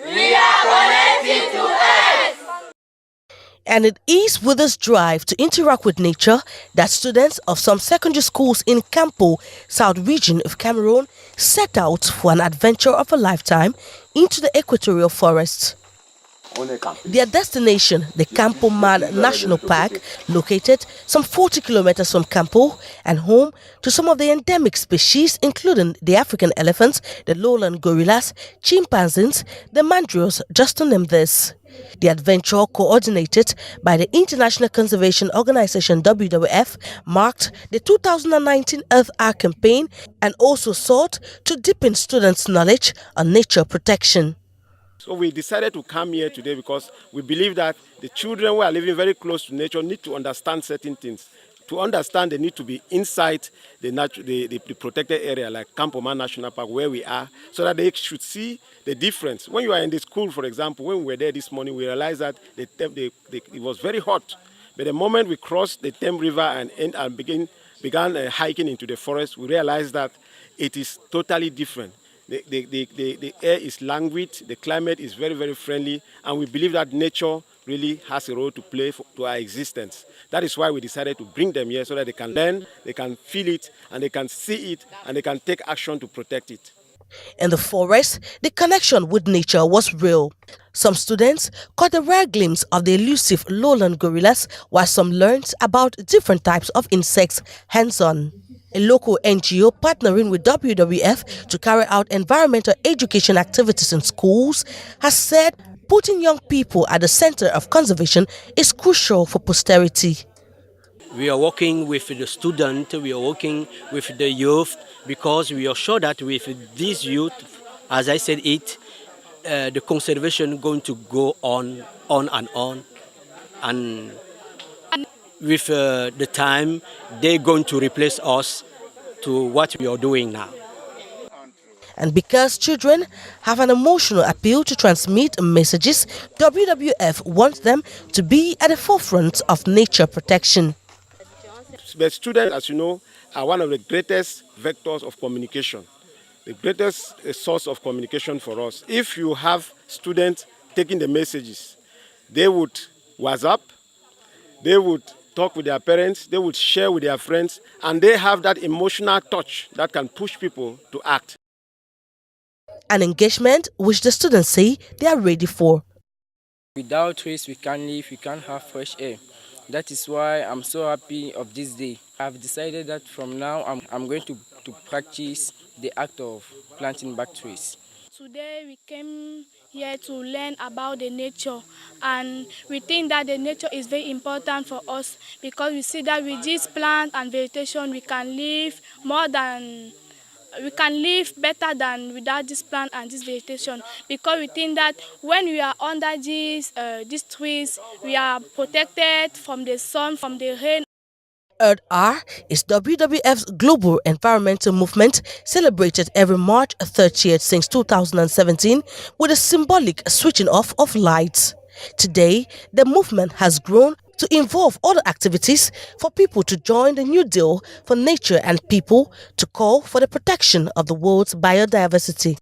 We are connected to Earth. And it is with this drive to interact with nature that students of some secondary schools in CAMPO, South region of Cameroon, set out for an adventure of a lifetime into the equatorial forests. Their destination, the CAMPO MA'AN National Park, located some 40 kilometers from Campo and home to some of the endemic species including the African elephants, the lowland gorillas, chimpanzees, the mandrills, just to name this. The adventure, coordinated by the International Conservation Organization WWF, marked the 2019 Earth Hour campaign and also sought to deepen students' knowledge on nature protection. So we decided to come here today because we believe that the children who are living very close to nature need to understand certain things. To understand, they need to be inside the protected area like CAMPO MA'AN National Park where we are, so that they should see the difference. When you are in the school, for example, when we were there this morning, we realized that it was very hot. But the moment we crossed the Thames River and began hiking into the forest, we realized that it is totally different. The air is languid, the climate is very, very friendly, and we believe that nature really has a role to play to our existence. That is why we decided to bring them here so that they can learn, they can feel it, and they can see it, and they can take action to protect it. In the forest, the connection with nature was real. Some students caught a rare glimpse of the elusive lowland gorillas, while some learned about different types of insects hands-on. A local NGO partnering with WWF to carry out environmental education activities in schools has said putting young people at the center of conservation is crucial for posterity. We are working with the students, we are working with the youth, because we are sure that with these youth, as I said the conservation going to go on and on. And with the time, they're going to replace us to what we are doing now. And because children have an emotional appeal to transmit messages, WWF wants them to be at the forefront of nature protection. The students, as you know, are one of the greatest vectors of communication, the greatest source of communication for us. If you have students taking the messages, they would WhatsApp, they would talk with their parents, they would share with their friends, and they have that emotional touch that can push people to act. An engagement which the students say they are ready for. Without trees, we can't live, we can't have fresh air. That is why I'm so happy of this day. I've decided that from now I'm going to practice the act of planting back trees. Today we came here to learn about the nature, and we think that the nature is very important for us because we see that with this plant and vegetation we can live better than without this plant and this vegetation, because we think that when we are under these trees, we are protected from the sun, from the rain. Earth Hour is WWF's global environmental movement celebrated every March 30th since 2017 with a symbolic switching off of lights. Today, the movement has grown to involve other activities for people to join the New Deal for nature and people to call for the protection of the world's biodiversity.